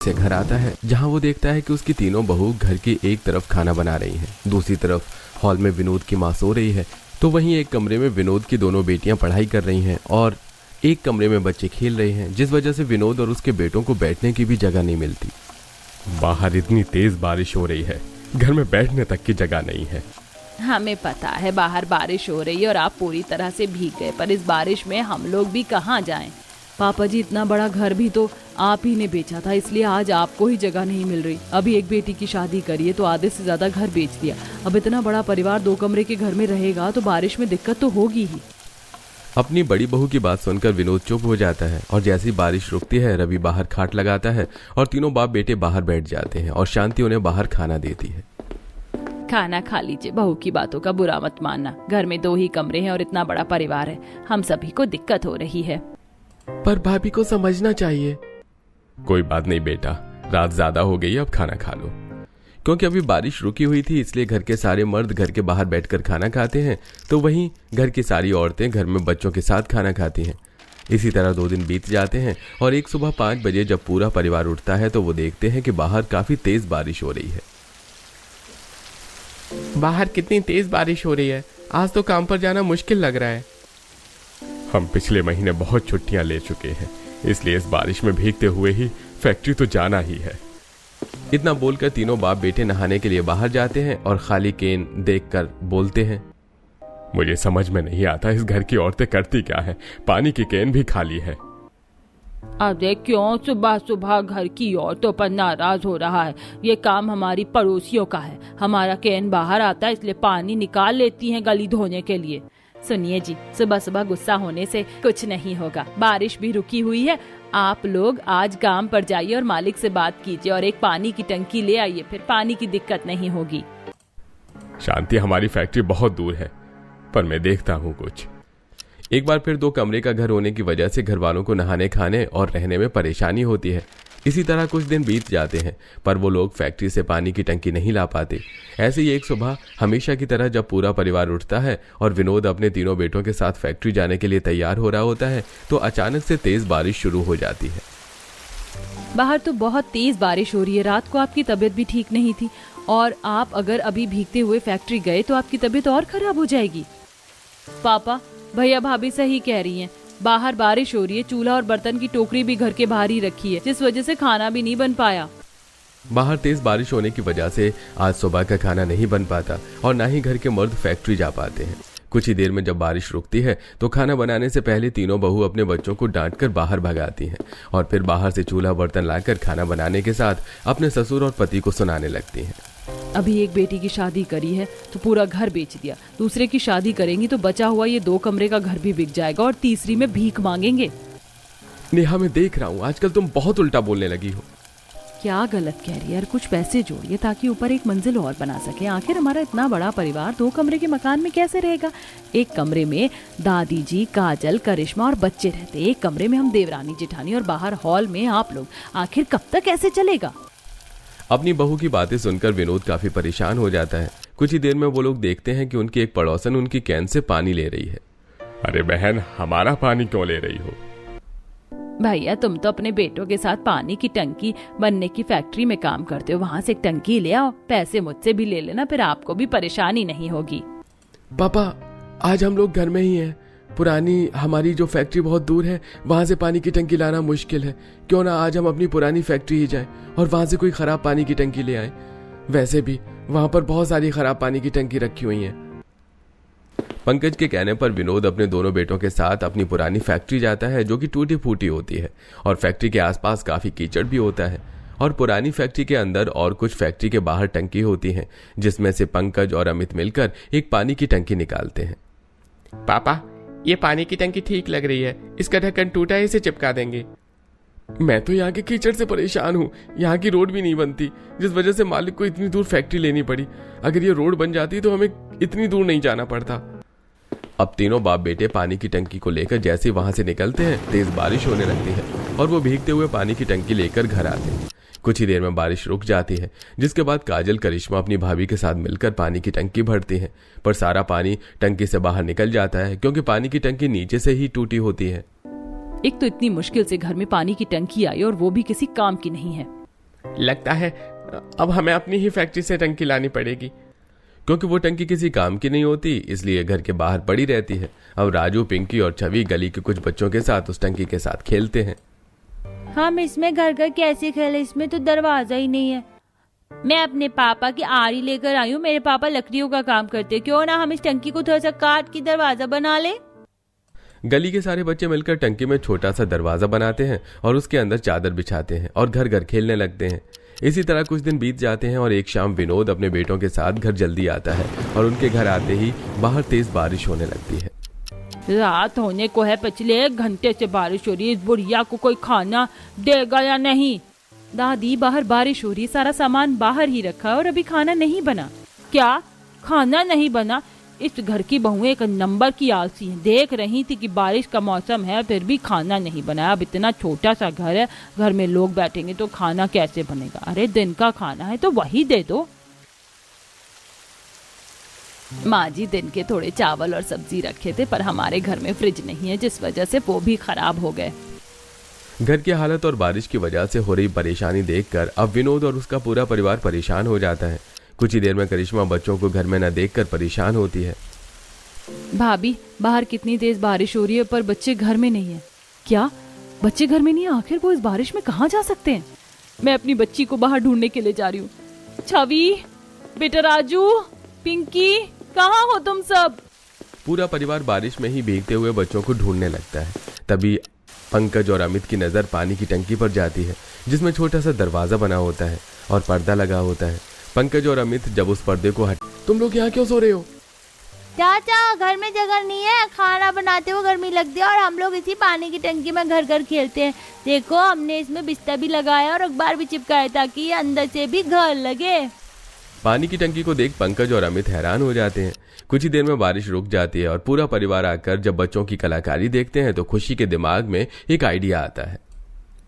से घर आता है जहां वो देखता है कि उसकी तीनों बहू घर की एक तरफ खाना बना रही हैं, दूसरी तरफ हॉल में विनोद की माँ सो रही है। तो वहीं एक कमरे में विनोद की दोनों बेटियां पढ़ाई कर रही हैं और एक कमरे में बच्चे खेल रहे हैं, जिस वजह से विनोद और उसके बेटों को बैठने की भी जगह नहीं मिलती। बाहर इतनी तेज बारिश हो रही है, घर में बैठने तक की जगह नहीं है। हमें पता है बाहर बारिश हो रही है और आप पूरी तरह से भीग गए, पर इस बारिश में हम लोग भी कहाँ जाएं? पापा जी, इतना बड़ा घर भी तो आप ही ने बेचा था, इसलिए आज आपको ही जगह नहीं मिल रही। अभी एक बेटी की शादी करिए तो आधे से ज्यादा घर बेच दिया। अब इतना बड़ा परिवार 2 कमरे के घर में रहेगा तो बारिश में दिक्कत तो होगी ही। अपनी बड़ी बहू की बात सुनकर विनोद चुप हो जाता है और जैसी बारिश रुकती है रवि बाहर खाट लगाता है और तीनों बाप बेटे बाहर बैठ जाते हैं और शांति उन्हें बाहर खाना देती है। खाना खा लीजिए, बहू की बातों का बुरा मत मानना। घर में 2 ही कमरे हैं और इतना बड़ा परिवार है, हम सभी को दिक्कत हो रही है। पर भाभी को समझना चाहिए। कोई बात नहीं बेटा, रात ज्यादा हो गई, अब खाना खा लो। क्योंकि अभी बारिश रुकी हुई थी इसलिए घर के सारे मर्द घर के बाहर बैठकर खाना खाते हैं, तो वहीं घर की सारी औरतें घर में बच्चों के साथ खाना खाती हैं। इसी तरह 2 दिन बीत जाते हैं और एक सुबह 5 बजे जब पूरा परिवार उठता है तो वो देखते हैं कि बाहर काफी तेज बारिश हो रही है। बाहर कितनी तेज बारिश हो रही है, आज तो काम पर जाना मुश्किल लग रहा है। हम पिछले महीने बहुत छुट्टियां ले चुके हैं, इसलिए इस बारिश में भीगते हुए ही फैक्ट्री तो जाना ही है। इतना बोलकर तीनों बाप बेटे नहाने के लिए बाहर जाते हैं और खाली केन देखकर बोलते हैं, मुझे समझ में नहीं आता इस घर की औरतें करती क्या है, पानी की केन भी खाली है। अरे क्यों सुबह सुबह घर की औरतों पर नाराज हो रहा है? ये काम हमारी पड़ोसियों का है। हमारा कैन बाहर आता है इसलिए पानी निकाल लेती हैं गली धोने के लिए। सुनिए जी, सुबह सुबह गुस्सा होने से कुछ नहीं होगा, बारिश भी रुकी हुई है। आप लोग आज काम पर जाइए और मालिक से बात कीजिए और एक पानी की टंकी ले आइए, फिर पानी की दिक्कत नहीं होगी। शांति, हमारी फैक्ट्री बहुत दूर है, पर मैं देखता हूँ कुछ। एक बार फिर 2 कमरे का घर होने की वजह से घर वालों को नहाने खाने और रहने में परेशानी होती है। इसी तरह कुछ दिन बीत जाते हैं पर वो लोग फैक्ट्री से पानी की टंकी नहीं ला पाते। ऐसे ही एक सुबह हमेशा की तरह जब पूरा परिवार उठता है और विनोद अपने तीनों बेटों के साथ फैक्ट्री जाने के लिए तैयार हो रहा होता है तो अचानक से तेज बारिश शुरू हो जाती है। बाहर तो बहुत तेज बारिश हो रही है, रात को आपकी तबीयत भी ठीक नहीं थी और आप अगर अभी भीगते हुए फैक्ट्री गए तो आपकी तबीयत और खराब हो जाएगी। पापा, भैया भाभी सही कह रही हैं, बाहर बारिश हो रही है, चूल्हा और बर्तन की टोकरी भी घर के बाहर ही रखी है, जिस वजह से खाना भी नहीं बन पाया। बाहर तेज बारिश होने की वजह से आज सुबह का खाना नहीं बन पाता और ना ही घर के मर्द फैक्ट्री जा पाते हैं। कुछ ही देर में जब बारिश रुकती है तो खाना बनाने से पहले तीनों बहू अपने बच्चों को डांटकर बाहर भगाती हैं और फिर बाहर से चूल्हा बर्तन लाकर खाना बनाने के साथ अपने ससुर और पति को सुनाने लगती हैं। अभी एक बेटी की शादी करी है तो पूरा घर बेच दिया, दूसरे की शादी करेंगी तो बचा हुआ ये 2 कमरे का घर भी बिक जाएगा और तीसरी में भीख मांगेंगे। नेहा, मैं देख रहा हूँ आजकल तुम बहुत उल्टा बोलने लगी हो। क्या गलत कह रही है? कुछ पैसे जोड़िए ताकि ऊपर एक मंजिल और बना सके। आखिर हमारा इतना बड़ा परिवार 2 कमरे के मकान में कैसे रहेगा? एक कमरे में दादी जी, काजल, करिश्मा और बच्चे रहते, एक कमरे में हम देवरानी जेठानी और बाहर हॉल में आप लोग। आखिर कब तक ऐसे चलेगा? अपनी बहू की बातें सुनकर विनोद काफी परेशान हो जाता है। कुछ ही देर में वो लोग देखते हैं कि उनकी एक पड़ोसन उनकी कैन से पानी ले रही है। अरे बहन, हमारा पानी क्यों ले रही हो? भैया, तुम तो अपने बेटों के साथ पानी की टंकी बनने की फैक्ट्री में काम करते हो, वहाँ से एक टंकी ले आओ, पैसे मुझसे भी ले लेना, फिर आपको भी परेशानी नहीं होगी। पापा, आज हम लोग घर में ही हैं। पुरानी हमारी जो फैक्ट्री बहुत दूर है, वहाँ से पानी की टंकी लाना मुश्किल है। क्यों ना आज हम अपनी पुरानी फैक्ट्री ही जाएं और वहाँ से कोई खराब पानी की टंकी ले आएं। वैसे भी वहाँ पर बहुत सारी खराब पानी की टंकी रखी हुई हैं। पंकज के कहने पर विनोद अपने दोनों बेटों के साथ अपनी पुरानी फैक्ट्री जाता है जो कि टूटी फूटी होती है और फैक्ट्री के आसपास काफी कीचड़ भी होता है और पुरानी फैक्ट्री के अंदर और कुछ फैक्ट्री के बाहर टंकी होती हैं जिसमें से पंकज और अमित मिलकर एक पानी की टंकी निकालते हैं। पापा, ये पानी की टंकी ठीक लग रही है, इसका ढक्कन टूटा है, इसे चिपका देंगे। मैं तो यहाँ के कीचड़ से परेशान हूँ, यहाँ की रोड भी नहीं बनती, जिस वजह से मालिक को इतनी दूर फैक्ट्री लेनी पड़ी। अगर ये रोड बन जाती तो हमें इतनी दूर नहीं जाना पड़ता। अब तीनों बाप बेटे पानी की टंकी को लेकर जैसे ही वहां से निकलते हैं तेज बारिश होने लगती है और वो भीगते हुए पानी की टंकी लेकर घर आते हैं। कुछ ही देर में बारिश रुक जाती है, जिसके बाद काजल करिश्मा अपनी भाभी के साथ मिलकर पानी की टंकी भरती हैं, पर सारा पानी टंकी से बाहर निकल जाता है क्योंकि पानी की टंकी नीचे से ही टूटी होती है। एक तो इतनी मुश्किल से घर में पानी की टंकी आई और वो भी किसी काम की नहीं है। लगता है अब हमें अपनी ही फैक्ट्री से टंकी लानी पड़ेगी। क्योंकि वो टंकी किसी काम की नहीं होती, इसलिए घर के बाहर पड़ी रहती है। अब राजू, पिंकी और छवि गली के कुछ बच्चों के साथ उस टंकी के साथ खेलते हैं। हम इसमें घर घर कैसे खेले, इसमें तो दरवाजा ही नहीं है। मैं अपने पापा की आरी लेकर आई हूँ, मेरे पापा लकड़ियों का काम करते, क्यों ना हम इस टंकी को थोड़ा सा काट के दरवाजा बना ले। गली के सारे बच्चे मिलकर टंकी में छोटा सा दरवाजा बनाते हैं और उसके अंदर चादर बिछाते हैं और घर घर खेलने लगते हैं। इसी तरह कुछ दिन बीत जाते हैं और एक शाम विनोद अपने बेटों के साथ घर जल्दी आता है और उनके घर आते ही बाहर तेज बारिश होने लगती है। रात होने को है, पिछले 1 घंटे से बारिश हो रही है, इस बुढ़िया को कोई खाना देगा या नहीं? दादी, बाहर बारिश हो रही है, सारा सामान बाहर ही रखा और अभी खाना नहीं बना। क्या खाना नहीं बना? इस घर की बहुएं 1 नंबर की आलसी हैं। देख रही थी कि बारिश का मौसम है, फिर भी खाना नहीं बनाया। अब इतना छोटा सा घर है, घर में लोग बैठेंगे तो खाना कैसे बनेगा? अरे दिन का खाना है तो वही दे दो। माँ जी दिन के थोड़े चावल और सब्जी रखे थे, पर हमारे घर में फ्रिज नहीं है, जिस वजह से वो भी खराब हो गए। घर की हालत और बारिश की वजह से हो रही परेशानी देखकर अब विनोद और उसका पूरा परिवार परेशान हो जाता है। कुछ ही देर में करिश्मा बच्चों को घर में न देखकर परेशान होती है। भाभी, बाहर कितनी तेज बारिश हो रही है, पर बच्चे घर में नहीं है। क्या बच्चे घर में नहीं है? आखिर वो इस बारिश में कहाँ जा सकते हैं? मैं अपनी बच्ची को बाहर ढूंढने के लिए जा रही हूँ। छवि, बेटा राजू, पिंकी, कहाँ हो तुम सब? पूरा परिवार बारिश में ही भीगते हुए बच्चों को ढूंढने लगता है। तभी पंकज और अमित की नजर पानी की टंकी पर जाती है, जिसमें छोटा सा दरवाजा बना होता है और पर्दा लगा होता है। पंकज और अमित जब उस पर्दे को तुम लोग यहाँ क्यों सो रहे हो? चाचा, घर में जगह नहीं है, खाना बनाते हुए गर्मी लगती है और हम लोग इसी पानी की टंकी में घर घर खेलते हैं। देखो, हमने इसमें बिस्तर भी लगाया और अखबार भी चिपकाया ताकि ये अंदर से भी घर लगे। पानी की टंकी को देख पंकज और अमित हैरान हो जाते हैं। कुछ ही देर में बारिश रुक जाती है और पूरा परिवार आकर जब बच्चों की कलाकारी देखते हैं तो खुशी के दिमाग में एक आइडिया आता है।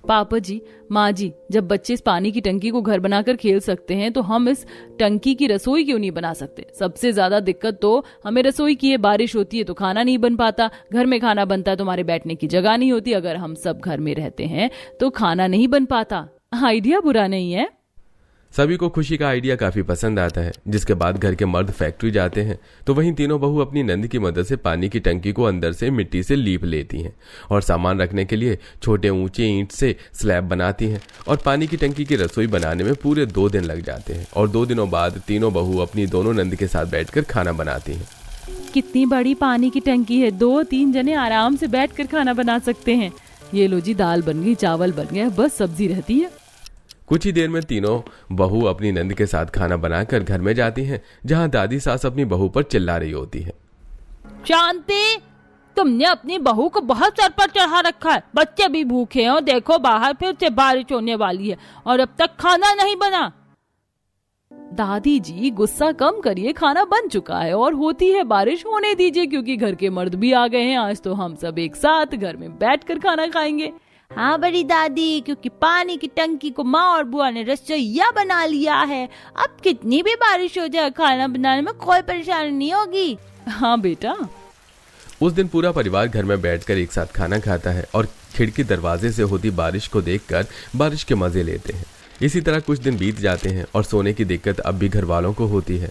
पापा जी, माँ जी, जब बच्चे इस पानी की टंकी को घर बनाकर खेल सकते हैं तो हम इस टंकी की रसोई क्यों नहीं बना सकते? सबसे ज्यादा दिक्कत तो हमें रसोई की है। बारिश होती है तो खाना नहीं बन पाता, घर में खाना बनता है तो हमारे बैठने की जगह नहीं होती। अगर हम सब घर में रहते हैं तो खाना नहीं बन पाता। आइडिया बुरा नहीं है। सभी को खुशी का आइडिया काफी पसंद आता है। जिसके बाद घर के मर्द फैक्ट्री जाते हैं तो वहीं तीनों बहू अपनी नंद की मदद से पानी की टंकी को अंदर से मिट्टी से लीप लेती हैं और सामान रखने के लिए छोटे ऊंचे ईंट से स्लैब बनाती हैं और पानी की टंकी की रसोई बनाने में पूरे 2 दिन लग जाते हैं। और 2 दिनों बाद तीनों बहू अपनी दोनों नंद के साथ बैठकर खाना बनाती हैं। कितनी बड़ी पानी की टंकी है, 2-3 जने आराम से बैठकर खाना बना सकते हैं। ये लो जी, दाल बन गई, चावल बन गया, बस सब्जी रहती है। कुछ ही देर में तीनों बहू अपनी नंद के साथ खाना बनाकर घर में जाती हैं, जहां दादी सास अपनी बहू पर चिल्ला रही होती है। शांति, तुमने अपनी बहू को बहुत सर पर चढ़ा रखा है। बच्चे भी भूखे हैं और देखो बाहर फिर से बारिश होने वाली है और अब तक खाना नहीं बना। दादी जी, गुस्सा कम करिए, खाना बन चुका है और होती है बारिश, होने दीजिए, क्योंकि घर के मर्द भी आ गए हैं। आज तो हम सब एक साथ घर में बैठकर खाना खाएंगे। हाँ बड़ी दादी, क्योंकि पानी की टंकी को माँ और बुआ ने रसोईया बना लिया है। अब कितनी भी बारिश हो जाए, खाना बनाने में कोई परेशानी नहीं होगी। हाँ बेटा। उस दिन पूरा परिवार घर में बैठकर एक साथ खाना खाता है और खिड़की दरवाजे से होती बारिश को देखकर बारिश के मजे लेते हैं। इसी तरह कुछ दिन बीत जाते हैं और सोने की दिक्कत अब भी घर वालों को होती है।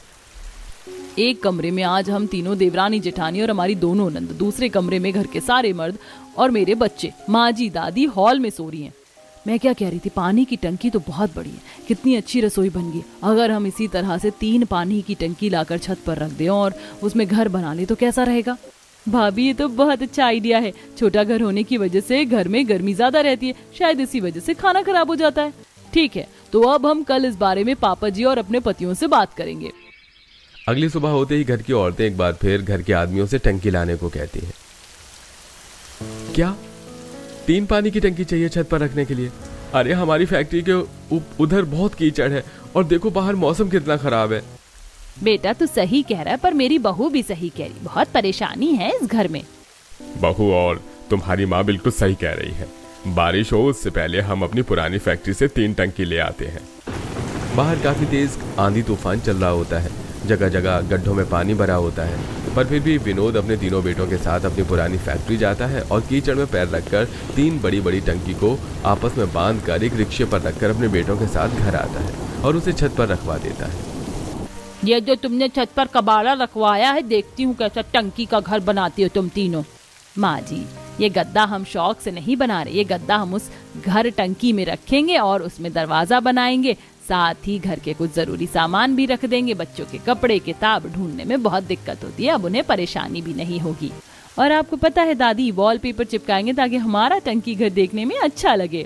एक कमरे में आज हम तीनों, देवरानी, जेठानी और हमारी दोनों नंद, दूसरे कमरे में घर के सारे मर्द और मेरे बच्चे, माँ जी, दादी हॉल में सो रही हैं। मैं क्या कह रही थी, पानी की टंकी तो बहुत बड़ी है, कितनी अच्छी रसोई बन गई। अगर हम इसी तरह से 3 पानी की टंकी लाकर छत पर रख दें और उसमें घर बना ले तो कैसा रहेगा? भाभी, ये तो बहुत अच्छा आइडिया है। छोटा घर होने की वजह से घर में गर्मी ज्यादा रहती है, शायद इसी वजह से खाना खराब हो जाता है। ठीक है, तो अब हम कल इस बारे में पापा जी और अपने पतियों से बात करेंगे। अगली सुबह होते ही घर की औरतें एक बार फिर घर के आदमियों से टंकी लाने को कहती हैं। क्या 3 पानी की टंकी चाहिए छत पर रखने के लिए? अरे हमारी फैक्ट्री के उधर बहुत कीचड़ है और देखो बाहर मौसम कितना खराब है। बेटा तू सही कह रहा है, पर मेरी बहू भी सही कह रही, बहुत परेशानी है इस घर में। बहू और तुम्हारी माँ बिल्कुल सही कह रही है। बारिश हो उससे पहले हम अपनी पुरानी फैक्ट्री से 3 टंकी ले आते हैं। बाहर काफी तेज आंधी तूफान चल रहा होता है, जगह जगह गड्ढों में पानी भरा होता है। पर फिर भी विनोद अपने तीनों बेटों के साथ अपनी पुरानी फैक्ट्री जाता है और कीचड़ में पैर रखकर 3 बड़ी बड़ी टंकी को आपस में बांधकर एक रिक्शे पर रखकर अपने बेटों के साथ घर आता है और उसे छत पर रखवा देता है। ये जो तुमने छत पर कबाड़ा रखवाया है, देखती हूँ कैसा टंकी का घर बनाती हो तुम तीनों। माँ जी, ये गद्दा हम शौक से नहीं बना रहे, ये गद्दा हम उस घर टंकी में रखेंगे और उसमें दरवाजा बनाएंगे, साथ ही घर के कुछ जरूरी सामान भी रख देंगे। बच्चों के कपड़े किताब ढूंढने में बहुत दिक्कत होती है, अब उन्हें परेशानी भी नहीं होगी। और आपको पता है दादी, वॉलपेपर चिपकाएंगे ताकि हमारा टंकी घर देखने में अच्छा लगे।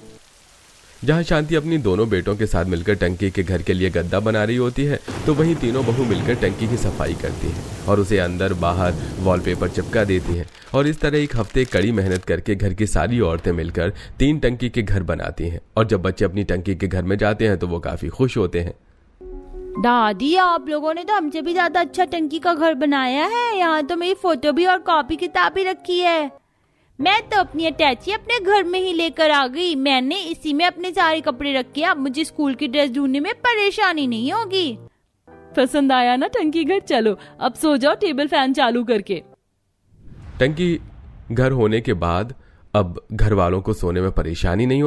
जहाँ शांति अपनी दोनों बेटों के साथ मिलकर टंकी के घर के लिए गद्दा बना रही होती है, तो वहीं तीनों बहू मिलकर टंकी की सफाई करती है और उसे अंदर बाहर वॉलपेपर चिपका देती है। और इस तरह एक हफ्ते कड़ी मेहनत करके घर की सारी औरतें मिलकर 3 टंकी के घर बनाती हैं। और जब बच्चे अपनी टंकी के घर में जाते हैं तो वो काफी खुश होते हैं। दादी, आप लोगों ने तो हमसे भी ज्यादा अच्छा टंकी का घर बनाया है। यहाँ तो मेरी फोटो भी और कॉपी किताब भी रखी है। मैं तो अपनी अटैची अपने घर में ही लेकर आ गई। मैंने इसी में अपने सारे कपड़े रखे, अब मुझे स्कूल की ड्रेस ढूंढने में परेशानी नहीं होगी। पसंद आया ना टंकी घर? चलो अब सो जाओ टेबल फैन चालू करके। टंकी घर होने के बाद अब घर वालों को सोने में परेशानी नहीं होती।